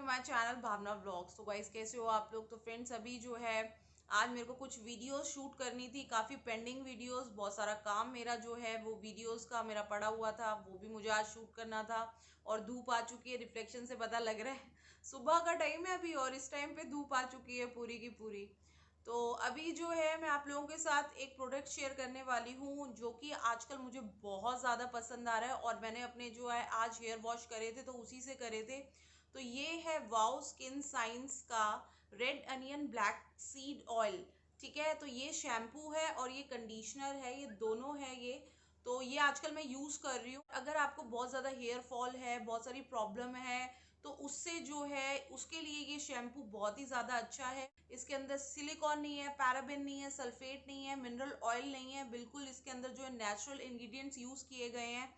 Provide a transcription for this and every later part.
My channel Bhavna vlogs. तो guys कैसे हो आप लोग। तो फ्रेंड्स अभी जो है आज मेरे को कुछ वीडियोस शूट करनी थी, काफ़ी पेंडिंग वीडियोस, बहुत सारा काम मेरा जो है वो वीडियोस का मेरा पड़ा हुआ था, वो भी मुझे आज शूट करना था। और धूप आ चुकी है, रिफ्लेक्शन से पता लग रहा है सुबह का टाइम है अभी और इस टाइम पे धूप आ चुकी है पूरी की पूरी। तो अभी जो है मैं आप लोगों के साथ एक प्रोडक्ट शेयर करने वाली हूँ जो कि आजकल मुझे बहुत ज़्यादा पसंद आ रहा है और मैंने अपने जो है आज हेयर वॉश करे थे तो उसी से करे थे। तो ये है वाओ स्किन साइंस का red onion black seed oil. ठीक है, तो ये शैम्पू है और ये कंडीशनर है, ये दोनों है ये। तो ये आजकल मैं यूज़ कर रही हूँ। अगर आपको बहुत ज़्यादा हेयर फॉल है, बहुत सारी प्रॉब्लम है, तो उससे जो है उसके लिए ये शैम्पू बहुत ही ज़्यादा अच्छा है। इसके अंदर सिलिकॉन नहीं है, पैराबेन नहीं है, सल्फेट नहीं है, मिनरल ऑयल नहीं है, बिल्कुल इसके अंदर जो है नेचुरल इंग्रेडिएंट्स यूज़ किए गए हैं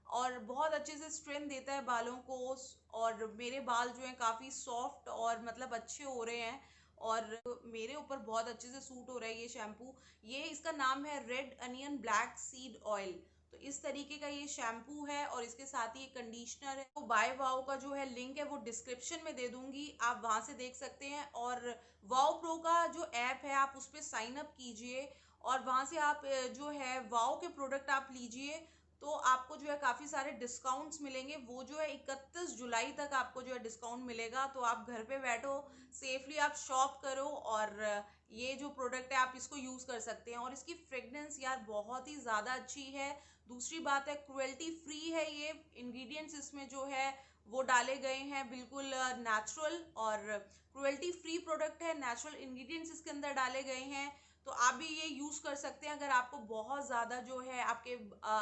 और बहुत अच्छे से स्ट्रेंथ देता है बालों को। और मेरे बाल जो हैं काफ़ी सॉफ्ट और मतलब अच्छे हो रहे हैं और मेरे ऊपर बहुत अच्छे से सूट हो रहा है ये शैम्पू। ये इसका नाम है red onion black seed oil. तो इस तरीके का ये शैम्पू है और इसके साथ ही एक कंडीशनर है। तो बाय वाओ का जो है लिंक है वो डिस्क्रिप्शन में दे दूंगी, आप वहां से देख सकते हैं। और वाओ प्रो का जो ऐप है आप उस पर साइन अप कीजिए और वहां से आप जो है वाओ के प्रोडक्ट आप लीजिए। तो आपको जो है काफ़ी सारे डिस्काउंट्स मिलेंगे, वो जो है 31 जुलाई तक आपको जो है डिस्काउंट मिलेगा। तो आप घर पे बैठो, सेफली आप शॉप करो और ये जो प्रोडक्ट है आप इसको यूज़ कर सकते हैं। और इसकी फ्रेगनेंस यार बहुत ही ज़्यादा अच्छी है। दूसरी बात है क्रुएल्टी फ्री है ये। इंग्रेडिएंट्स इसमें जो है वो डाले गए हैं बिल्कुल नेचुरल और क्रुएल्टी फ्री प्रोडक्ट है, नेचुरल इंग्रेडिएंट्स इसके अंदर डाले गए हैं। तो आप भी ये यूज़ कर सकते हैं अगर आपको बहुत ज़्यादा जो है आपके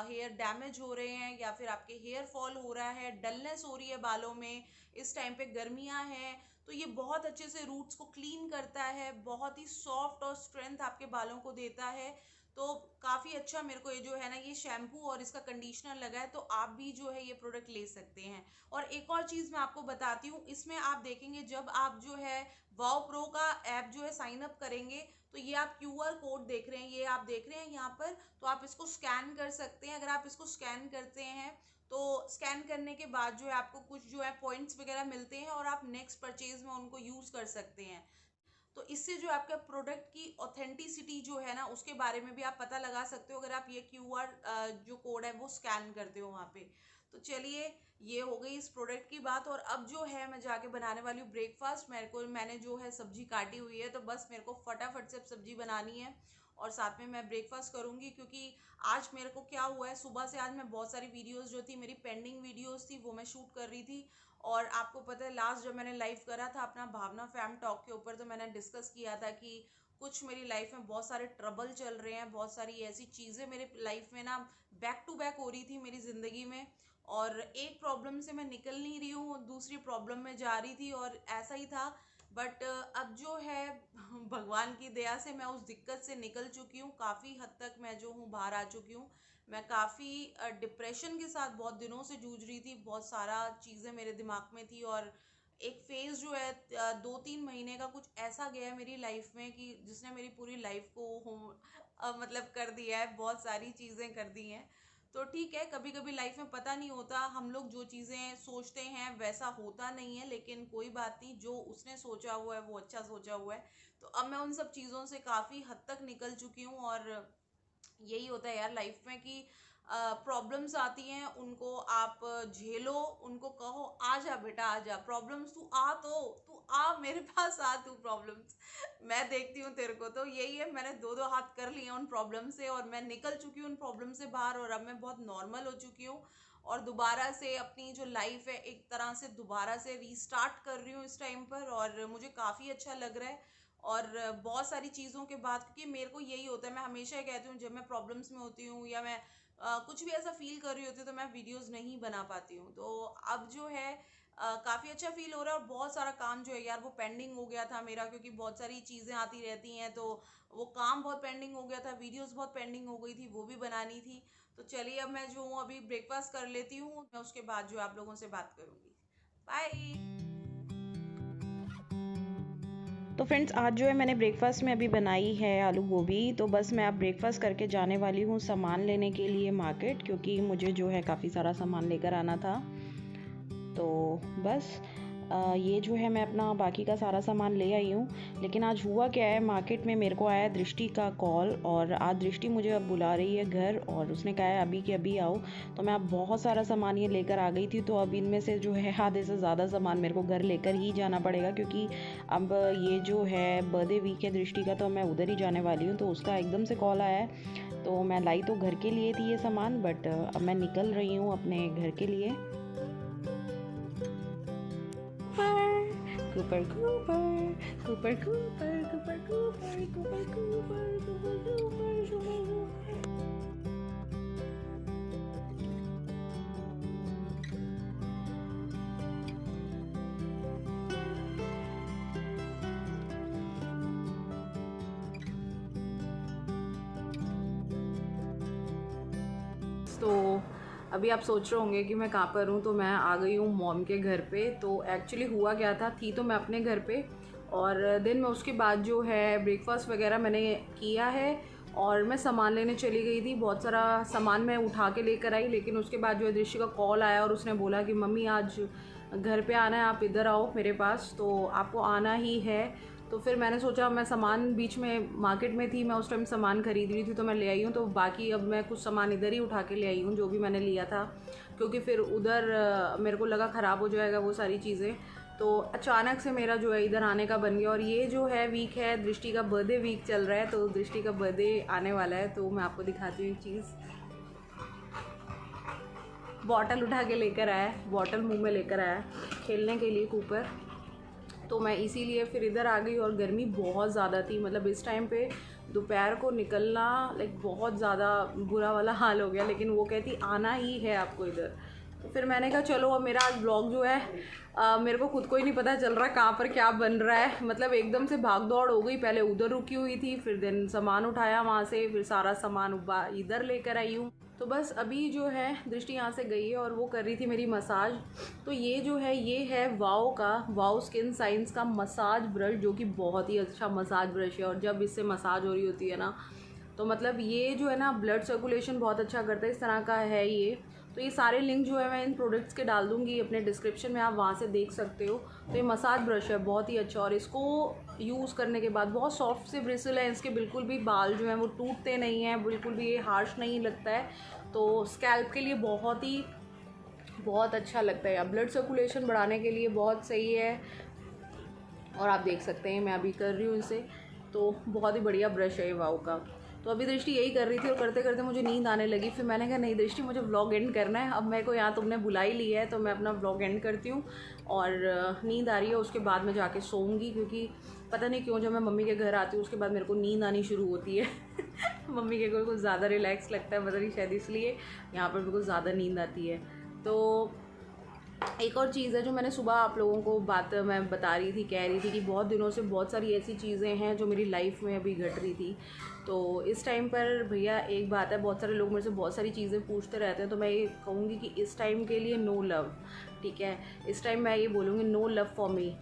हेयर डैमेज हो रहे हैं या फिर आपके हेयर फॉल हो रहा है, डलनेस हो रही है बालों में, इस टाइम पे गर्मियां हैं। तो ये बहुत अच्छे से रूट्स को क्लीन करता है, बहुत ही सॉफ्ट और स्ट्रेंथ आपके बालों को देता है। तो काफ़ी अच्छा मेरे को ये जो है ना ये शैम्पू और इसका कंडीशनर लगा है। तो आप भी जो है ये प्रोडक्ट ले सकते हैं। और एक और चीज़ मैं आपको बताती हूँ, इसमें आप देखेंगे जब आप जो है वाओ प्रो का ऐप जो है साइन अप करेंगे तो ये आप क्यूआर कोड देख रहे हैं, ये आप देख रहे हैं यहाँ पर, तो आप इसको स्कैन कर सकते हैं। अगर आप इसको स्कैन करते हैं तो स्कैन करने के बाद जो है आपको कुछ जो है पॉइंट्स वगैरह मिलते हैं और आप नेक्स्ट परचेज में उनको यूज़ कर सकते हैं। तो इससे जो आपका प्रोडक्ट की ऑथेंटिसिटी जो है ना उसके बारे में भी आप पता लगा सकते हो अगर आप ये क्यूआर जो कोड है वो स्कैन करते हो वहाँ पे। तो चलिए, ये हो गई इस प्रोडक्ट की बात। और अब जो है मैं जाके बनाने वाली हूँ ब्रेकफास्ट। मैंने जो है सब्जी काटी हुई है, तो बस मेरे को फटाफट से अब सब्जी बनानी है और साथ में मैं ब्रेकफास्ट करूँगी। क्योंकि आज मेरे को क्या हुआ है, सुबह से आज मैं बहुत सारी वीडियोस जो थी मेरी पेंडिंग वीडियोस थी वो मैं शूट कर रही थी। और आपको पता है लास्ट जब मैंने लाइव करा था अपना भावना फैम टॉक के ऊपर, तो मैंने डिस्कस किया था कि कुछ मेरी लाइफ में बहुत सारे ट्रबल चल रहे हैं, बहुत सारी ऐसी चीज़ें मेरे लाइफ में ना बैक टू बैक हो रही थी मेरी ज़िंदगी में। और एक प्रॉब्लम से मैं निकल नहीं रही हूँ, दूसरी प्रॉब्लम में जा रही थी और ऐसा ही था। बट अब जो है भगवान की दया से मैं उस दिक्कत से निकल चुकी हूँ, काफ़ी हद तक मैं जो हूँ बाहर आ चुकी हूँ। मैं काफ़ी डिप्रेशन के साथ बहुत दिनों से जूझ रही थी, बहुत सारा चीज़ें मेरे दिमाग में थी। और एक फेज़ जो है 2-3 महीने का कुछ ऐसा गया है मेरी लाइफ में कि जिसने मेरी पूरी लाइफ को मतलब कर दिया है, बहुत सारी चीज़ें कर दी हैं। तो ठीक है, कभी कभी लाइफ में पता नहीं होता, हम लोग जो चीज़ें सोचते हैं वैसा होता नहीं है, लेकिन कोई बात नहीं, जो उसने सोचा हुआ है वो अच्छा सोचा हुआ है। तो अब मैं उन सब चीज़ों से काफ़ी हद तक निकल चुकी हूँ। और यही होता है यार लाइफ में कि प्रॉब्लम्स आती हैं, उनको आप झेलो, उनको कहो आ जा बेटा आ जा, प्रॉब्लम्स तू आ मेरे पास आ, तू प्रॉब्लम्स मैं देखती हूँ तेरे को। तो यही है, मैंने दो दो हाथ कर लिए उन प्रॉब्लम से और मैं निकल चुकी हूँ उन प्रॉब्लम से बाहर और अब मैं बहुत नॉर्मल हो चुकी हूँ। और दोबारा से अपनी जो लाइफ है एक तरह से दोबारा से रीस्टार्ट कर रही हूँ इस टाइम पर और मुझे काफ़ी अच्छा लग रहा है। और बहुत सारी चीज़ों के बाद, क्योंकि मेरे को यही होता है, मैं हमेशा ही कहती हूँ जब मैं प्रॉब्लम्स में होती हूँ या मैं कुछ भी ऐसा फील कर रही होती हूँ तो मैं वीडियोस नहीं बना पाती हूँ। तो अब जो है काफ़ी अच्छा फील हो रहा है और बहुत सारा काम जो है यार वो पेंडिंग हो गया था मेरा, क्योंकि बहुत सारी चीज़ें आती रहती हैं तो वो काम बहुत पेंडिंग हो गया था, वीडियोस बहुत पेंडिंग हो गई थी, वो भी बनानी थी। तो चलिए अब मैं जो हूँ अभी ब्रेकफास्ट कर लेती हूँ, मैं उसके बाद जो आप लोगों से बात करूँगी। बाय। तो फ्रेंड्स आज जो है मैंने ब्रेकफास्ट में अभी बनाई है आलू गोभी। तो बस मैं अब ब्रेकफास्ट करके जाने वाली हूँ सामान लेने के लिए मार्केट, क्योंकि मुझे जो है काफ़ी सारा सामान लेकर आना था। तो बस ये जो है मैं अपना बाकी का सारा सामान ले आई हूँ। लेकिन आज हुआ क्या है, मार्केट में मेरे को आया दृष्टि का कॉल और आज दृष्टि मुझे अब बुला रही है घर और उसने कहा है अभी के अभी आओ। तो मैं अब बहुत सारा सामान ये लेकर आ गई थी, तो अब इनमें से जो है आधे से ज़्यादा सामान मेरे को घर लेकर ही जाना पड़ेगा, क्योंकि अब ये जो है बर्थडे वीक है दृष्टि का, तो मैं उधर ही जाने वाली हूँ। तो उसका एकदम से कॉल आया है, तो मैं लाई तो घर के लिए थी ये सामान, बट अब मैं निकल रही हूँ अपने घर के लिए। Cooper, Cooper, Cooper, Cooper, Cooper, Cooper, Cooper, Cooper, Cooper, Cooper, Cooper. तो अभी आप सोच रहे होंगे कि मैं कहाँ पर हूँ, तो मैं आ गई हूँ मॉम के घर पे। तो एक्चुअली हुआ क्या था, थी तो मैं अपने घर पे, और देन मैं उसके बाद जो है ब्रेकफास्ट वगैरह मैंने किया है और मैं सामान लेने चली गई थी। बहुत सारा सामान मैं उठा के लेकर आई, लेकिन उसके बाद जो है दृष्टि का कॉल आया और उसने बोला कि मम्मी आज घर पे आना है, आप इधर आओ मेरे पास, तो आपको आना ही है। तो फिर मैंने सोचा, मैं सामान बीच में मार्केट में थी, मैं उस टाइम सामान खरीद रही थी, तो मैं ले आई हूँ। तो बाकी अब मैं कुछ सामान इधर ही उठा के ले आई हूँ जो भी मैंने लिया था, क्योंकि फिर उधर मेरे को लगा ख़राब हो जाएगा वो सारी चीज़ें। तो अचानक से मेरा जो है इधर आने का बन गया। और ये जो है वीक है दृष्टि का बर्थडे वीक चल रहा है, तो दृष्टि का बर्थडे आने वाला है। तो मैं आपको दिखाती हूँ एक चीज़। बॉटल उठा के लेकर आया, बॉटल मुंह में लेकर आया खेलने के लिए कूपर। तो मैं इसीलिए फिर इधर आ गई। और गर्मी बहुत ज़्यादा थी, मतलब इस टाइम पे दोपहर को निकलना लाइक बहुत ज़्यादा बुरा वाला हाल हो गया। लेकिन वो कहती आना ही है आपको इधर। तो फिर मैंने कहा चलो, अब मेरा आज ब्लॉग जो है मेरे को खुद को ही नहीं पता चल रहा कहाँ पर क्या बन रहा है। मतलब एकदम से भाग दौड़ हो गई, पहले उधर रुकी हुई थी, फिर दिन सामान उठाया वहाँ से, फिर सारा सामान इधर लेकर आई हूँ। तो बस अभी जो है दृष्टि यहाँ से गई है और वो कर रही थी मेरी मसाज। तो ये जो है ये है वाओ स्किन साइंस का मसाज ब्रश, जो कि बहुत ही अच्छा मसाज ब्रश है। और जब इससे मसाज हो रही होती है ना, तो मतलब ये जो है ना ब्लड सर्कुलेशन बहुत अच्छा करता है, इस तरह का है ये। तो ये सारे लिंक जो है मैं इन प्रोडक्ट्स के डाल दूँगी अपने डिस्क्रिप्शन में, आप वहाँ से देख सकते हो। तो ये मसाज ब्रश है बहुत ही अच्छा, और इसको यूज़ करने के बाद बहुत सॉफ्ट से ब्रिसल है इसके, बिल्कुल भी बाल जो हैं वो टूटते नहीं हैं, बिल्कुल भी ये हार्श नहीं लगता है। तो स्कैल्प के लिए बहुत अच्छा लगता है, ब्लड सर्कुलेशन बढ़ाने के लिए बहुत सही है। और आप देख सकते हैं मैं अभी कर रही हूँ इसे, तो बहुत ही बढ़िया ब्रश है ये वाओ का। तो अभी दृष्टि यही कर रही थी और करते करते मुझे नींद आने लगी। फिर मैंने कहा नहीं दृष्टि, मुझे व्लॉग एंड करना है, अब मेरे को यहाँ तुमने बुला ही लिया है तो मैं अपना व्लॉग एंड करती हूँ। और नींद आ रही है, उसके बाद मैं जाके सोऊंगी, क्योंकि पता नहीं क्यों जब मैं मम्मी के घर आती हूँ उसके बाद मेरे को नींद आनी शुरू होती है। मम्मी के घर कुछ ज़्यादा रिलैक्स लगता है, पता नहीं शायद इसलिए यहाँ पर मेरे को ज़्यादा नींद आती है। तो एक और चीज़ है जो मैंने सुबह आप लोगों को बात मैं बता रही थी, कह रही थी कि बहुत दिनों से बहुत सारी ऐसी चीज़ें हैं जो मेरी लाइफ में अभी घट रही थी। तो इस टाइम पर भैया एक बात है, बहुत सारे लोग मेरे से बहुत सारी चीज़ें पूछते रहते हैं, तो मैं ये कहूँगी कि इस टाइम के लिए नो लव, ठीक है। इस टाइम मैं ये बोलूँगी नो लव फॉर मी।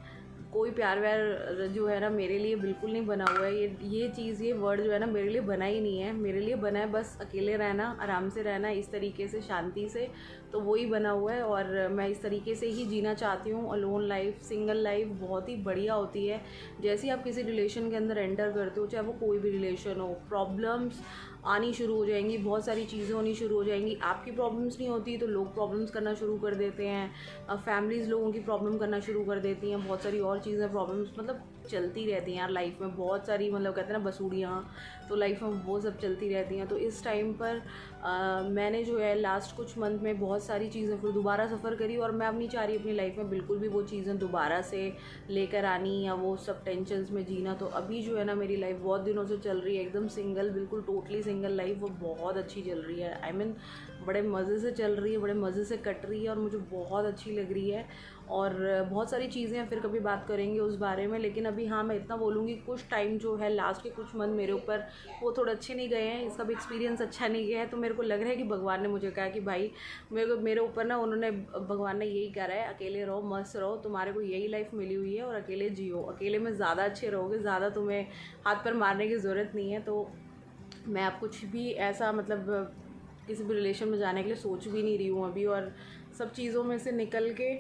कोई प्यार व्यार जो है ना मेरे लिए बिल्कुल नहीं बना हुआ है। ये चीज़, ये वर्ड जो है ना मेरे लिए बना ही नहीं है। मेरे लिए बना है बस अकेले रहना, आराम से रहना, इस तरीके से शांति से, तो वही बना हुआ है। और मैं इस तरीके से ही जीना चाहती हूँ। अलोन लाइफ, सिंगल लाइफ बहुत ही बढ़िया होती है। जैसे ही आप किसी रिलेशन के अंदर एंटर करते हो, चाहे वो कोई भी रिलेशन हो, प्रॉब्लम्स आनी शुरू हो जाएंगी, बहुत सारी चीज़ें होनी शुरू हो जाएंगी। आपकी प्रॉब्लम्स नहीं होती तो लोग प्रॉब्लम्स करना शुरू कर देते हैं, फैमिलीज़ लोगों की प्रॉब्लम करना शुरू कर देती हैं, बहुत सारी और चीज़ें प्रॉब्लम्स मतलब चलती रहती हैं यार लाइफ में, बहुत सारी, मतलब कहते हैं ना बसूड़ियाँ, तो लाइफ में वो सब चलती रहती हैं। तो इस टाइम पर मैंने जो है लास्ट कुछ मंथ में बहुत सारी चीज़ें फिर दोबारा सफ़र करी, और मैं अब नहीं चाह रही अपनी लाइफ में बिल्कुल भी वो चीज़ें दोबारा से लेकर आनी या वो सब टेंशन्स में जीना। तो अभी जो है ना मेरी लाइफ बहुत दिनों से चल रही है एकदम सिंगल, बिल्कुल टोटली सिंगल लाइफ, वो बहुत अच्छी चल रही है। आई मीन बड़े मज़े से चल रही है, बड़े मज़े से कट रही है, और मुझे बहुत अच्छी लग रही है। और बहुत सारी चीज़ें फिर कभी बात करेंगे उस बारे में, लेकिन अभी हाँ मैं इतना बोलूँगी, कुछ टाइम जो है लास्ट के कुछ मंथ मेरे ऊपर वो थोड़े अच्छे नहीं गए हैं, इसका भी एक्सपीरियंस अच्छा नहीं गया है। तो मेरे को लग रहा है कि भगवान ने मुझे कहा कि भाई मेरे ऊपर ना उन्होंने, भगवान ने यही कहा है, अकेले रहो, मस्त रहो, तुम्हारे को यही लाइफ मिली हुई है और अकेले जियो, अकेले में ज़्यादा अच्छे रहोगे, ज़्यादा तुम्हें हाथ पर मारने की ज़रूरत नहीं है। तो मैं अब कुछ भी ऐसा मतलब किसी भी रिलेशन में जाने के लिए सोच भी नहीं रही हूँ अभी, और सब चीज़ों में से निकल के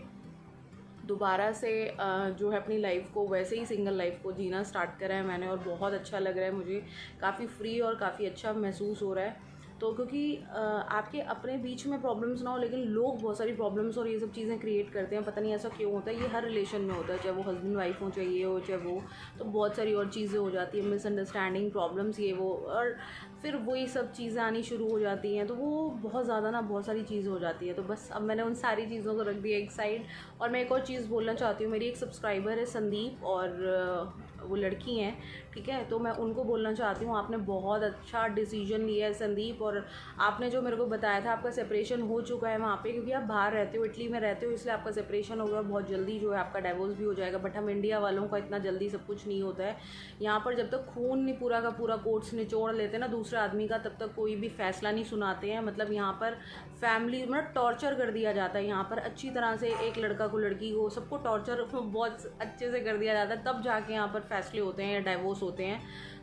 दोबारा से जो है अपनी लाइफ को वैसे ही सिंगल लाइफ को जीना स्टार्ट करा है मैंने, और बहुत अच्छा लग रहा है मुझे, काफ़ी फ्री और काफ़ी अच्छा महसूस हो रहा है। तो क्योंकि आपके अपने बीच में प्रॉब्लम्स ना हो, लेकिन लोग बहुत सारी प्रॉब्लम्स और ये सब चीज़ें क्रिएट करते हैं, पता नहीं ऐसा क्यों होता है। ये हर रिलेशन में होता है, चाहे वो हस्बैंड वाइफ हो, चाहे ये हो, चाहे वो, तो बहुत सारी और चीज़ें हो जाती हैं, मिसअंडरस्टैंडिंग, प्रॉब्लम्स, ये वो, और फिर वही सब चीज़ें आनी शुरू हो जाती हैं। तो वो बहुत ज़्यादा ना बहुत सारी चीज़ें हो जाती है। तो बस अब मैंने उन सारी चीज़ों को रख दिया एक साइड। और मैं एक और चीज़ बोलना चाहती हूँ, मेरी एक सब्सक्राइबर है संदीप, और वो लड़की हैं, ठीक है। तो मैं उनको बोलना चाहती हूँ, आपने बहुत अच्छा डिसीजन लिया है संदीप, और आपने जो मेरे को बताया था आपका सेपरेशन हो चुका है वहाँ पे, क्योंकि आप बाहर रहते हो, इटली में रहते हो, इसलिए आपका सेपरेशन हो गया, बहुत जल्दी जो है आपका डिवोर्स भी हो जाएगा। बट हम इंडिया वालों का इतना जल्दी सब कुछ नहीं होता है। यहाँ पर जब तक खून नहीं पूरा का पूरा कोर्ट्स निचोड़ लेते ना दूसरे आदमी का, तब तक कोई भी फैसला नहीं सुनाते हैं। मतलब यहाँ पर फैमिली मतलब टॉर्चर कर दिया जाता है। यहाँ पर अच्छी तरह से एक लड़का को, लड़की को, सबको टॉर्चर बहुत अच्छे से कर दिया जाता है, तब जाके यहाँ पर फैसले होते हैं या डाइवोर्स होते हैं,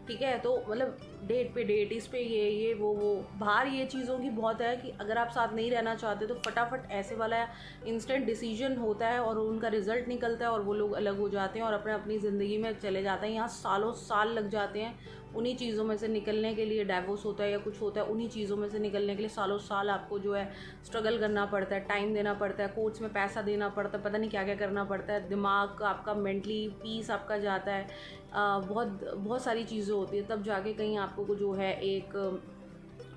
ठीक है। तो मतलब डेट पे डेट, इस पे ये वो बाहर ये चीज़ों की बहुत है कि अगर आप साथ नहीं रहना चाहते तो फटाफट ऐसे वाला इंस्टेंट डिसीजन होता है और उनका रिजल्ट निकलता है और वो लोग अलग हो जाते हैं और अपनी ज़िंदगी में चले जाते हैं। यहाँ सालों साल लग जाते हैं उन्हीं चीज़ों में से निकलने के लिए। डाइवोर्स होता है या कुछ होता है, उन्हीं चीज़ों में से निकलने के लिए सालों साल आपको जो है स्ट्रगल करना पड़ता है, टाइम देना पड़ता है, कोर्ट्स में पैसा देना पड़ता है, पता नहीं क्या क्या करना पड़ता है, दिमाग आपका, मेंटली पीस आपका जाता है, बहुत सारी चीज़ें होती है, तब जाके कहीं आपको जो है एक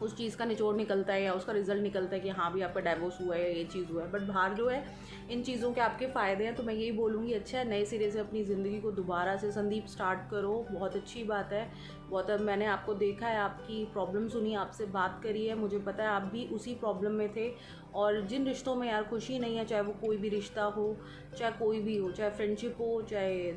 उस चीज़ का निचोड़ निकलता है या उसका रिज़ल्ट निकलता है कि हाँ भी आपका डाइवोर्स हुआ है या ये चीज़ हुआ है। बट बाहर जो है इन चीज़ों के आपके फ़ायदे हैं। तो मैं यही बोलूँगी, अच्छा है नए सिरे से अपनी ज़िंदगी को दोबारा से संदीप स्टार्ट करो, बहुत अच्छी बात है। बहुत, अब मैंने आपको देखा है, आपकी प्रॉब्लम सुनी, आपसे बात करी है, मुझे पता है आप भी उसी प्रॉब्लम में थे। और जिन रिश्तों में यार खुशी नहीं है, चाहे वो कोई भी रिश्ता हो, चाहे कोई भी हो, चाहे फ्रेंडशिप हो, चाहे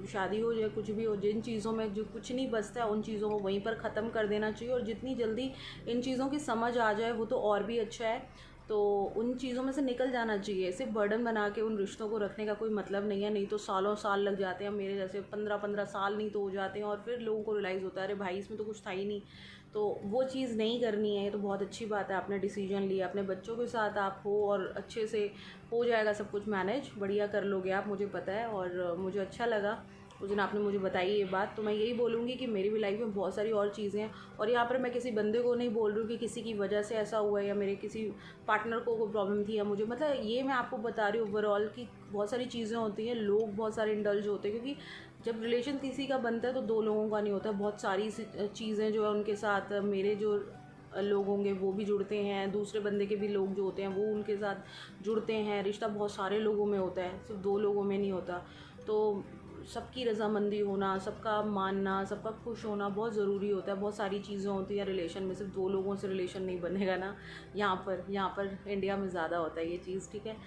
शादी हो, चाहे कुछ भी हो, जिन चीज़ों में जो कुछ नहीं बचता है उन चीज़ों को वहीं पर ख़त्म कर देना चाहिए। और जितनी जल्दी इन चीज़ों की समझ आ जाए वो तो और भी अच्छा है। तो उन चीज़ों में से निकल जाना चाहिए। सिर्फ बर्डन बना के उन रिश्तों को रखने का कोई मतलब नहीं है, नहीं तो सालों साल लग जाते हैं। मेरे जैसे 15-15 साल नहीं तो हो जाते हैं और फिर लोगों को रियलाइज़ होता है अरे भाई इसमें तो कुछ था ही नहीं। तो वो चीज़ नहीं करनी है। तो बहुत अच्छी बात है, आपने डिसीजन लिया, अपने बच्चों के साथ आप हो और अच्छे से हो जाएगा सब कुछ मैनेज, बढ़िया कर लोगे आप, मुझे पता है। और मुझे अच्छा लगा उस दिन आपने मुझे बताई ये बात। तो मैं यही बोलूँगी कि मेरी भी लाइफ में बहुत सारी और चीज़ें हैं, और यहाँ पर मैं किसी बंदे को नहीं बोल रही हूँ कि किसी की वजह से ऐसा हुआ है या मेरे किसी पार्टनर को कोई प्रॉब्लम थी या मुझे, मतलब ये मैं आपको बता रही हूँ ओवरऑल कि बहुत सारी चीज़ें होती हैं, लोग बहुत सारे इंडल्ज होते हैं, क्योंकि जब रिलेशन किसी का बनता है तो दो लोगों का नहीं होता, बहुत सारी चीज़ें जो है उनके साथ मेरे जो लोग होंगे वो भी जुड़ते हैं, दूसरे बंदे के भी लोग जो होते हैं वो उनके साथ जुड़ते हैं। रिश्ता बहुत सारे लोगों में होता है, सिर्फ दो लोगों में नहीं होता। तो सबकी रज़ामंदी होना, सबका मानना, सबका खुश होना बहुत ज़रूरी होता है। बहुत सारी चीज़ें होती हैं रिलेशन में, सिर्फ दो लोगों से रिलेशन नहीं बनेगा ना। यहाँ पर इंडिया में ज़्यादा होता है ये चीज़, ठीक है।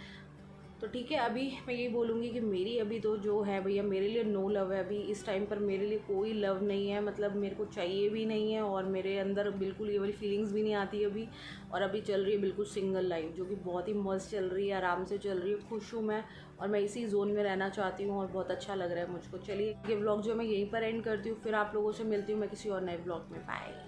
तो ठीक है, अभी मैं यही बोलूँगी कि मेरी अभी तो जो है भैया मेरे लिए नो लव है। अभी इस टाइम पर मेरे लिए कोई लव नहीं है, मतलब मेरे को चाहिए भी नहीं है और मेरे अंदर बिल्कुल ये वाली फीलिंग्स भी नहीं आती अभी। और अभी चल रही है बिल्कुल सिंगल लाइफ, जो कि बहुत ही मस्त चल रही है, आराम से चल रही है, खुश हूँ मैं और मैं इसी जोन में रहना चाहती हूँ और बहुत अच्छा लग रहा है मुझको। चलिए ये व्लॉग जो मैं यहीं पर एंड करती हूँ, फिर आप लोगों से मिलती हूँ मैं किसी और नए व्लॉग में। बाय।